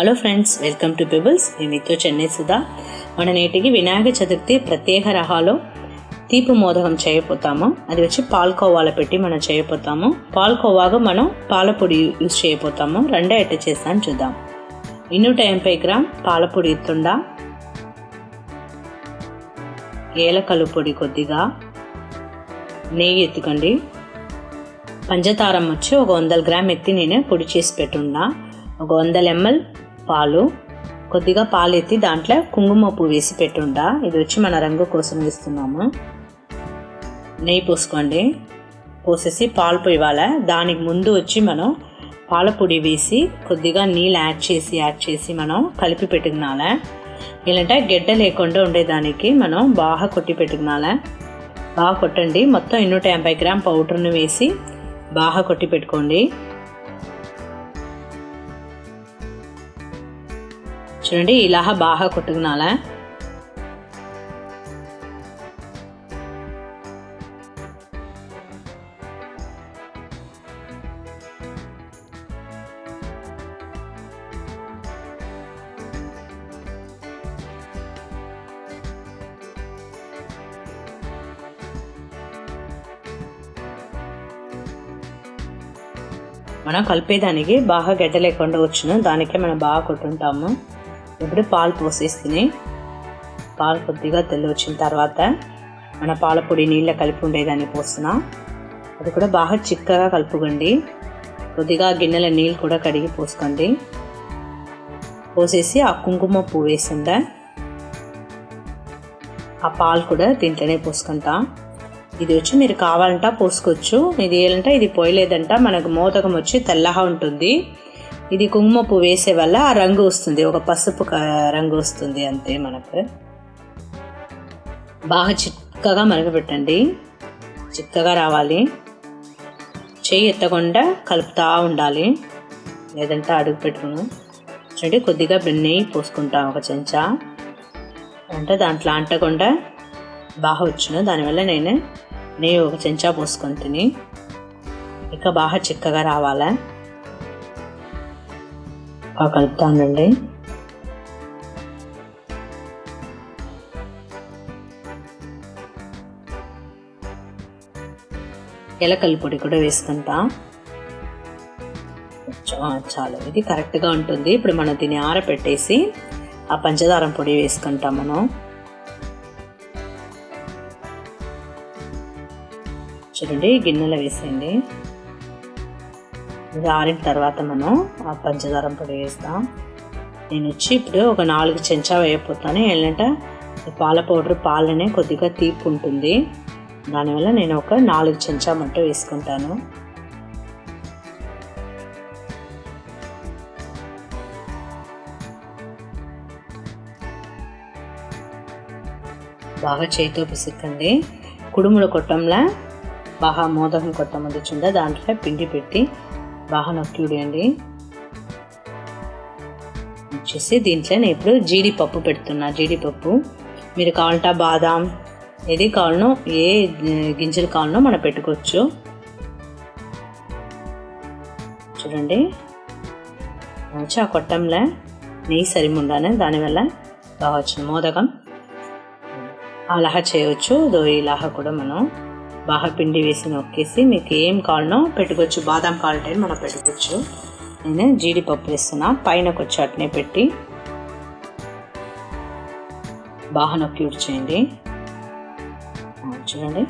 Hello friends, welcome to pebbles. నేను మీతో చెన్నై సుధా. మన నేటికి వినాయక చతుర్థి ప్రత్యేక రహాలో తీపు మోదకం చేయబోతాము. అది వచ్చి పాలకోవాలో పెట్టి మనం చేయబోతాము. పాలకోవాగా మనం పాలపొడి యూజ్ చేయబోతాము. రెండే ఎట్ట చేస్తాను చూద్దాం. 250 గ్రామ్ పాలపొడి ఎత్తుండ, ఏలకలు పొడి కొద్దిగా, నెయ్యి ఎత్తుకండి. పంచదారం వచ్చి ఒక 100 గ్రామ్ ఎత్తి నేను పొడి చేసి పెట్టున్నా. ఒక 100 ml పాలు, కొద్దిగా పాలు ఎత్తి దాంట్లో కుంకుమ పువ్వు వేసి పెట్టుండా. ఇది వచ్చి మన రంగు కోసం వేస్తున్నాము. నెయ్యి పోసుకోండి. పోసేసి పాలు పోయాలి. దానికి ముందు వచ్చి మనం పాల పొడి వేసి కొద్దిగా నీళ్ళు యాడ్ చేసి మనం కలిపి పెట్టుకున్నాలే. ఇలాంటి గెడ్డ లేకుండా ఉండేదానికి మనం బాగా కొట్టి పెట్టుకున్నాలే. బాగా కొట్టండి. మొత్తం 250 గ్రామ్ పౌడర్ను వేసి బాగా కొట్టి పెట్టుకోండి. చూడండి, ఇలా బాగా కొట్టుకున్నాలా. మనం కలిపేదానికి బాగా గడ్డ లేకుండా వచ్చును, దానికే మనం బాగా కొట్టుంటాము. ఇప్పుడు పాలు పోసేసుకుని పాలు కొద్దిగా తెల్లి వచ్చిన తర్వాత మన పాల పొడి నీళ్ళ కలిపి ఉండేదాన్ని పోస్తున్నా. అది కూడా బాగా చిక్కగా కలుపుకోండి. కొద్దిగా గిన్నెల నీళ్ళు కూడా కడిగి పోసుకోండి. పోసేసి ఆ కుంకుమ పువ్వు వేసిందా ఆ పాలు కూడా దీంట్లోనే పోసుకుంటా. ఇది వచ్చి మీరు కావాలంట పోసుకోవచ్చు. ఇది ఏంటంటే ఇది పోయలేదంట మనకు మోదకం వచ్చి తెల్లగా ఉంటుంది. ఇది కుంకుమ పువ్వు వేసే వల్ల ఆ రంగు వస్తుంది, ఒక పసుపు రంగు వస్తుంది అంతే. మనకు బాగా చిక్కగా మరగబెట్టండి. చిక్కగా రావాలి. చెయ్యి ఎత్తకుండా కలుపుతూ ఉండాలి, లేదంటే అడుగు పెట్టుకుని. చూడండి, కొద్దిగా నెయ్యి పోసుకుంటాం ఒక చెంచా, అంటే దాంట్లో అంటకుండా బాగా వచ్చును. దానివల్ల నేను నెయ్యి ఒక చెంచా పోసుకుంటుని. ఇక బాగా చిక్కగా రావాలా. కలుపుతానండి. ఏలకల్లి పొడి కూడా వేసుకుంటా. చాలు, ఇది కరెక్ట్గా ఉంటుంది. ఇప్పుడు మనం దీన్ని ఆరపెట్టేసి ఆ పంచదారం పొడి వేసుకుంటాం మనం. చూడండి, గిన్నెలో వేసేయండి. ఇది ఆరిన తర్వాత మనం ఆ పంచదారం పొడి వేస్తాం. నేను వచ్చి ఇప్పుడు ఒక 4 చెంచా వేయకపోతాను. ఏంటంటే పాల పౌడర్ పాలనే కొద్దిగా తీపి ఉంటుంది, దానివల్ల నేను ఒక 4 చెంచా మట్టు వేసుకుంటాను. బాగా చేతితో పిసుకండి. కుడుముల కొట్టంలా బాగా మోదకం కొట్టం వచ్చిందా దాంట్లో పిండి పెట్టి బాగా నొక్కి ఉడియండి. వచ్చేసి దీంట్లో నేను ఇప్పుడు జీడిపప్పు పెడుతున్నా. జీడిపప్పు మీరు కావాలంటే బాదాం ఏది కావాలనో, ఏ గింజలు కావాలనో మనం పెట్టుకోవచ్చు. చూడండి, వచ్చి ఆ కొట్టంలో నెయ్యి సరిముండానే, దానివల్ల బాగా వచ్చింది మోదకం. అలాహ చేయవచ్చు. ఇలాహ కూడా మనం బాగా పిండి వేసి నొక్కేసి మీకు ఏం కావాలనో పెట్టుకోవచ్చు. బాదాం కావాలంటే మనం పెట్టుకోవచ్చు. నేను జీడిపప్పు వేస్తున్నా. పైన కొంచెం అట్నే పెట్టి బాగా నొక్కి ఉడిచేయండి. చూడండి,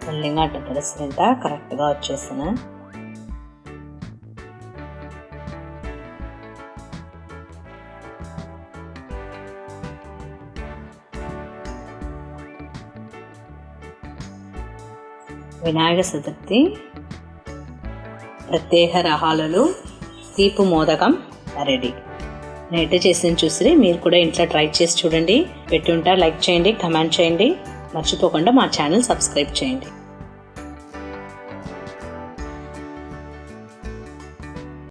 మళ్ళీగా అట్ట పరిస్థితి కరెక్ట్గా వచ్చేస్తున్నా. వినాయక చతుర్థి ప్రత్యేక రహాలలో తీపు మోదకం రెడీ. నేను చేసి చూసి మీరు కూడా ఇంట్లో ట్రై చేసి చూడండి. పెట్టి ఉంటా. లైక్ చేయండి, కమెంట్ చేయండి, మర్చిపోకుండా మా ఛానల్ సబ్స్క్రైబ్ చేయండి.